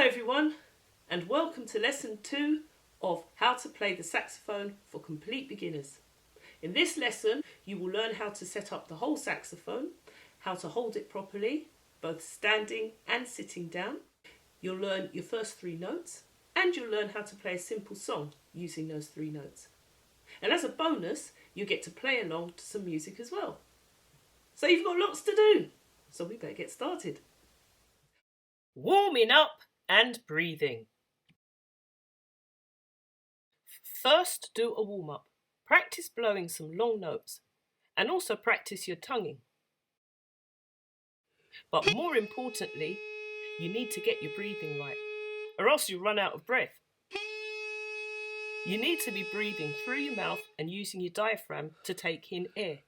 everyone, and welcome to lesson 2 of how to play the saxophone for complete beginners. In this lesson, you will learn how to set up the whole saxophone, how to hold it properly, both standing and sitting down. You'll learn your first 3 notes, and you'll learn how to play a simple song using those 3 notes. And as a bonus, you get to play along to some music as well. So you've got lots to do, so we better get started. Warming up and breathing. First, do a warm-up. Practice blowing some long notes and also practice your tonguing. But more importantly, you need to get your breathing right, or else you run out of breath. You need to be breathing through your mouth and using your diaphragm to take in air.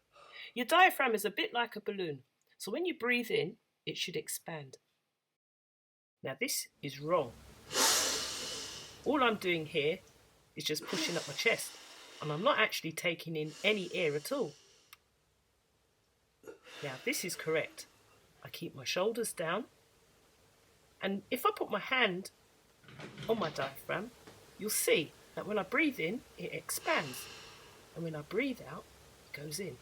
Your diaphragm is a bit like a balloon, so when you breathe in, it should expand. Now this is wrong. All I'm doing here is just pushing up my chest, and I'm not actually taking in any air at all. Now this is correct. I keep my shoulders down, and if I put my hand on my diaphragm, you'll see that when I breathe in, it expands, and when I breathe out, it goes in,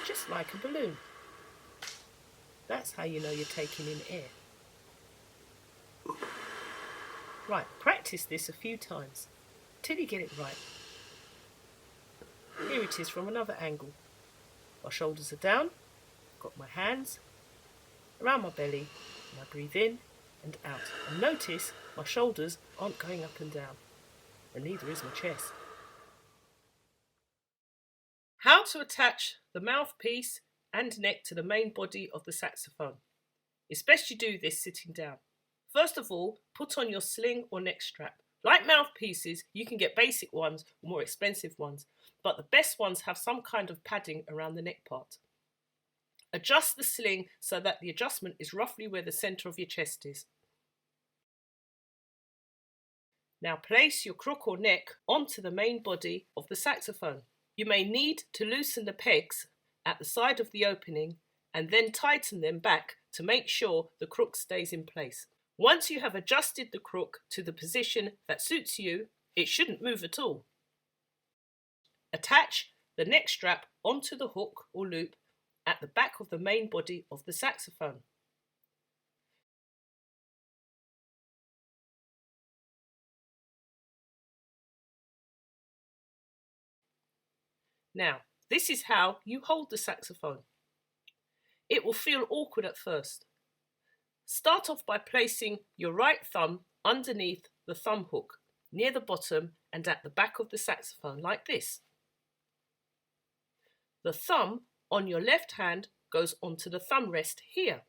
just like a balloon. That's how you know you're taking in air. Right, practice this a few times till you get it right. Here it is from another angle. My shoulders are down, got my hands around my belly, and I breathe in and out. And notice my shoulders aren't going up and down, and neither is my chest. How to attach the mouthpiece and neck to the main body of the saxophone. It's best you do this sitting down. First of all, put on your sling or neck strap. Like mouthpieces, you can get basic ones or more expensive ones, but the best ones have some kind of padding around the neck part. Adjust the sling so that the adjustment is roughly where the centre of your chest is. Now place your crook or neck onto the main body of the saxophone. You may need to loosen the pegs at the side of the opening and then tighten them back to make sure the crook stays in place. Once you have adjusted the crook to the position that suits you, it shouldn't move at all. Attach the neck strap onto the hook or loop at the back of the main body of the saxophone. Now, this is how you hold the saxophone. It will feel awkward at first. Start off by placing your right thumb underneath the thumb hook, near the bottom and at the back of the saxophone, like this. The thumb on your left hand goes onto the thumb rest here.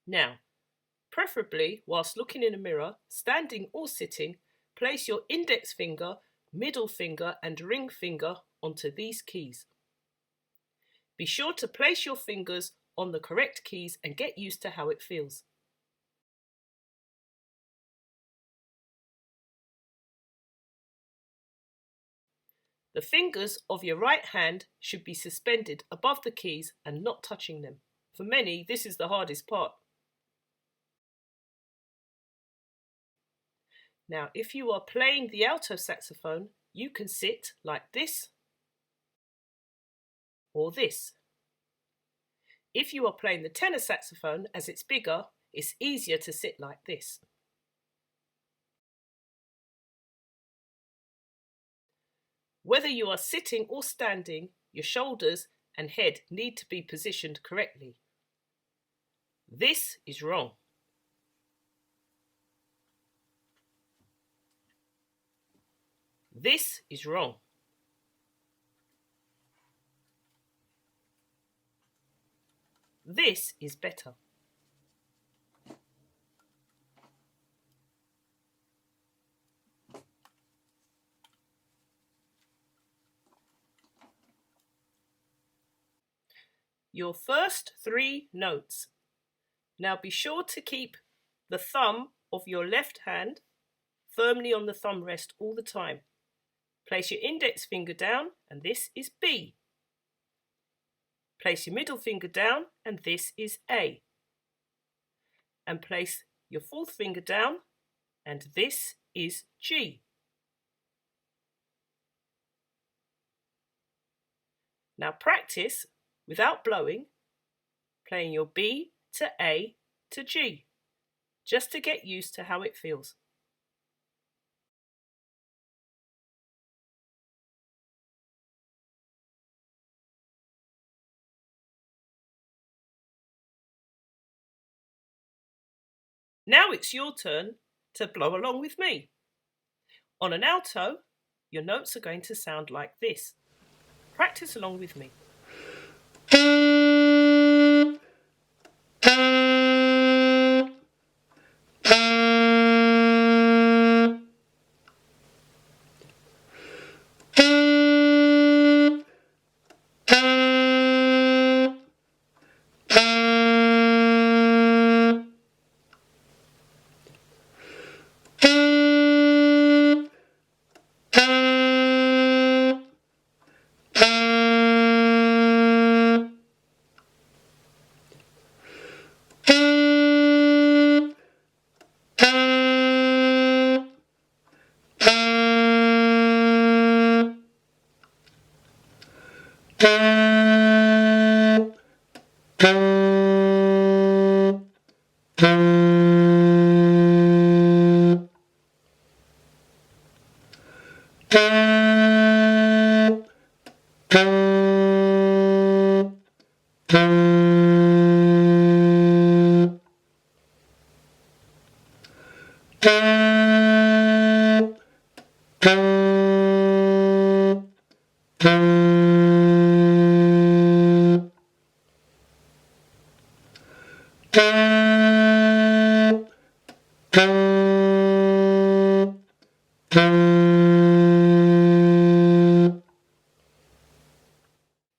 Now, preferably whilst looking in a mirror, standing or sitting, place your index finger, middle finger and ring finger onto these keys. Be sure to place your fingers on the correct keys and get used to how it feels. The fingers of your right hand should be suspended above the keys and not touching them. For many, this is the hardest part. Now, if you are playing the alto saxophone, you can sit like this or this. If you are playing the tenor saxophone, as it's bigger, it's easier to sit like this. Whether you are sitting or standing, your shoulders and head need to be positioned correctly. This is wrong. This is wrong. This is better. Your first 3 notes. Now be sure to keep the thumb of your left hand firmly on the thumb rest all the time. Place your index finger down, and this is B. Place your middle finger down, and this is A. And place your fourth finger down, and this is G. Now practice, without blowing, playing your B to A to G, just to get used to how it feels. Now it's your turn to blow along with me. On an alto, your notes are going to sound like this. Practice along with me.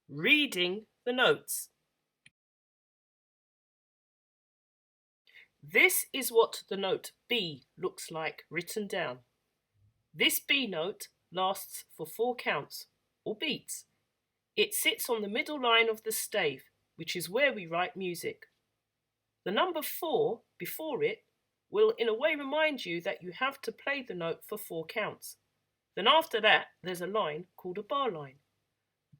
Reading the notes. This is what the note B looks like written down. This B note lasts for 4 counts, or beats. It sits on the middle line of the stave, which is where we write music. The number 4 before it will in a way remind you that you have to play the note for 4 counts. Then after that, there's a line called a bar line.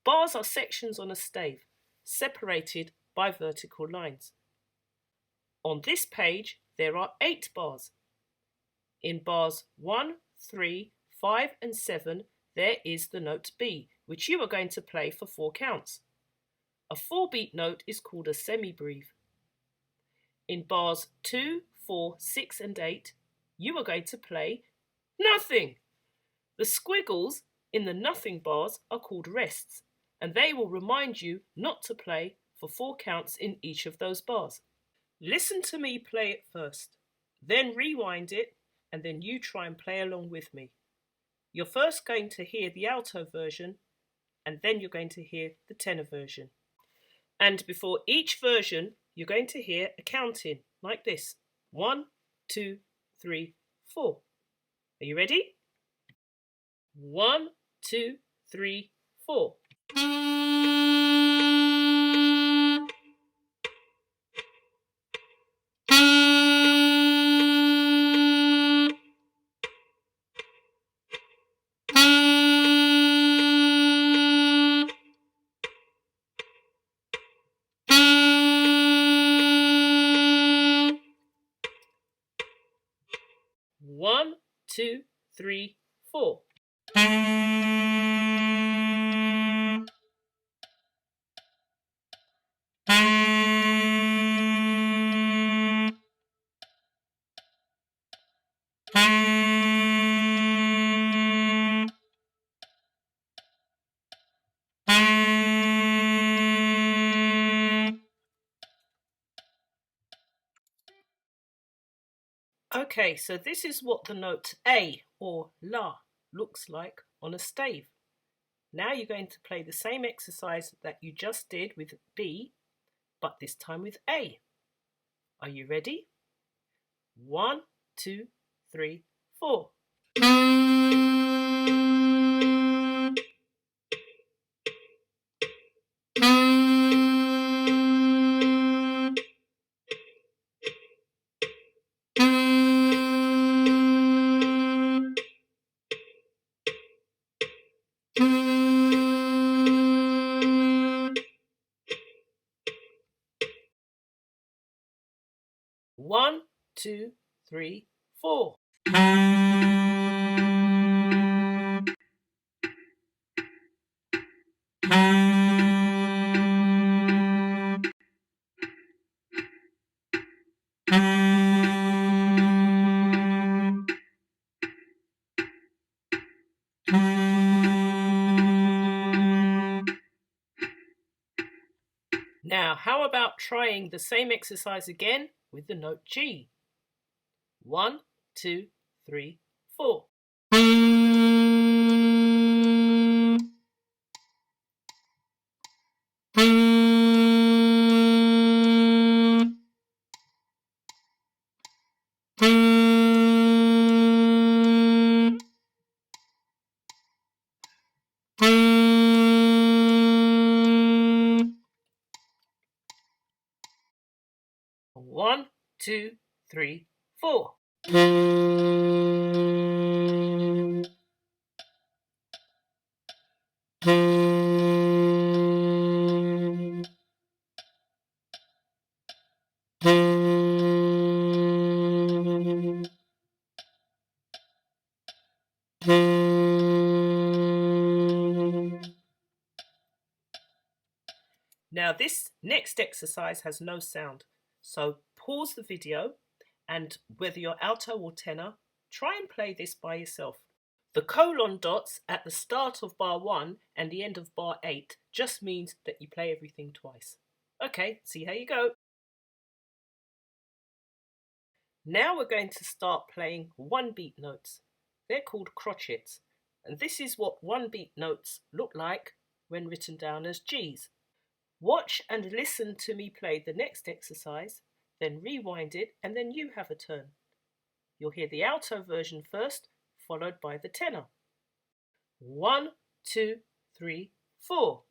Bars are sections on a stave, separated by vertical lines. On this page, there are 8 bars. In bars 1, 3, 5 and 7, there is the note B, which you are going to play for 4 counts. A 4-beat note is called a semibreve. In bars 2, 4, 6 and 8, you are going to play nothing. The squiggles in the nothing bars are called rests, and they will remind you not to play for 4 counts in each of those bars. Listen to me play it first, then rewind it, and then you try and play along with me. You're first going to hear the alto version, and then you're going to hear the tenor version. And before each version, you're going to hear a counting like this. 1, 2, 3, 4. Are you ready? 1, 2, 3, 4. One, two, three, 4. Okay, so this is what the note A, or La, looks like on a stave. Now you're going to play the same exercise that you just did with B, but this time with A. Are you ready? 1, 2, 3, 4. One, two, three, four. Now, how about trying the same exercise again with the note G? One, two, three, four. One, two, three, four. Now this next exercise has no sound, so pause the video and whether you're alto or tenor, try and play this by yourself. The colon dots at the start of bar 1 and the end of bar 8 just means that you play everything twice. Okay, see how you go. Now we're going to start playing one beat notes. They're called crotchets, and this is what one beat notes look like when written down as G's. Watch and listen to me play the next exercise, then rewind it, and then you have a turn. You'll hear the alto version first, followed by the tenor. 1, 2, 3, 4.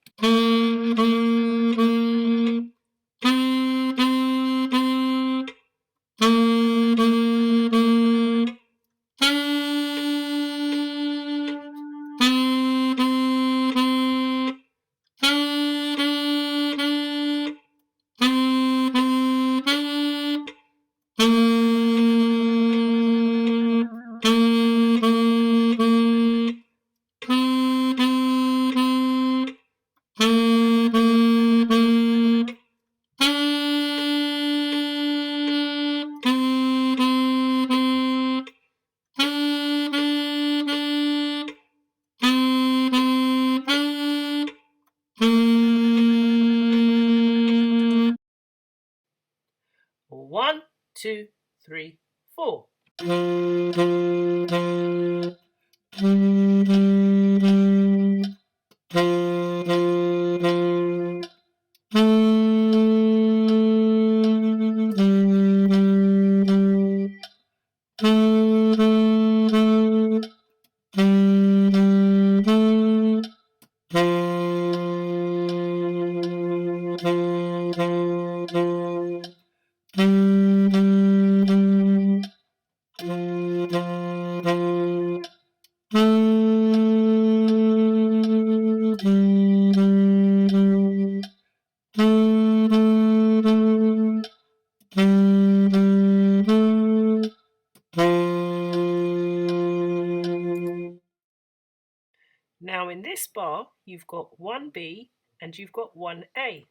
One, two, three, four. Now in this bar, you've got one B and you've got one A,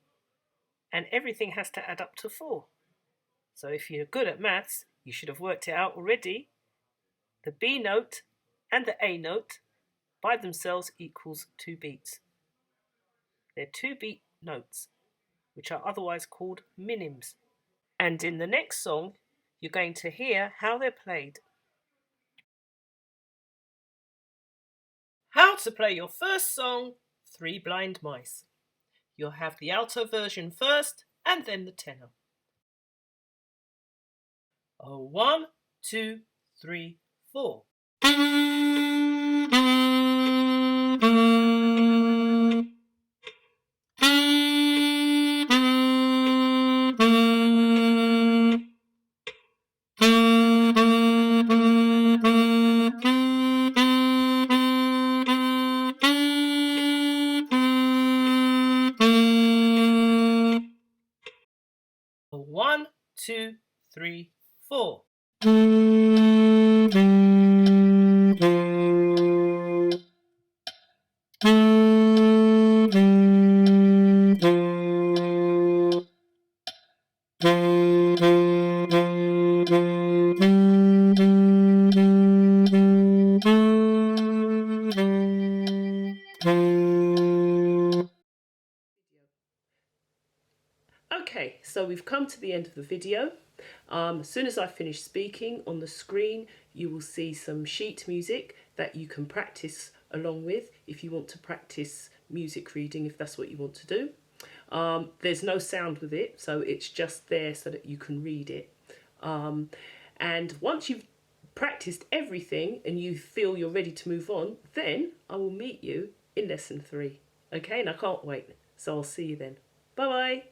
and everything has to add up to 4. So if you're good at maths, you should have worked it out already. The B note and the A note by themselves equals 2 beats. They're 2 beat notes, which are otherwise called minims. And in the next song, you're going to hear how they're played. How to play your first song, Three Blind Mice. You'll have the alto version first and then the tenor. 1, 2, 3, 4. 4. Okay, so we've come to the end of the video. As soon as I finish speaking, on the screen you will see some sheet music that you can practice along with if you want to practice music reading, if that's what you want to do. There's no sound with it, so it's just there so that you can read it. And once you've practiced everything and you feel you're ready to move on, then I will meet you in lesson 3. Okay, and I can't wait. So I'll see you then. Bye bye.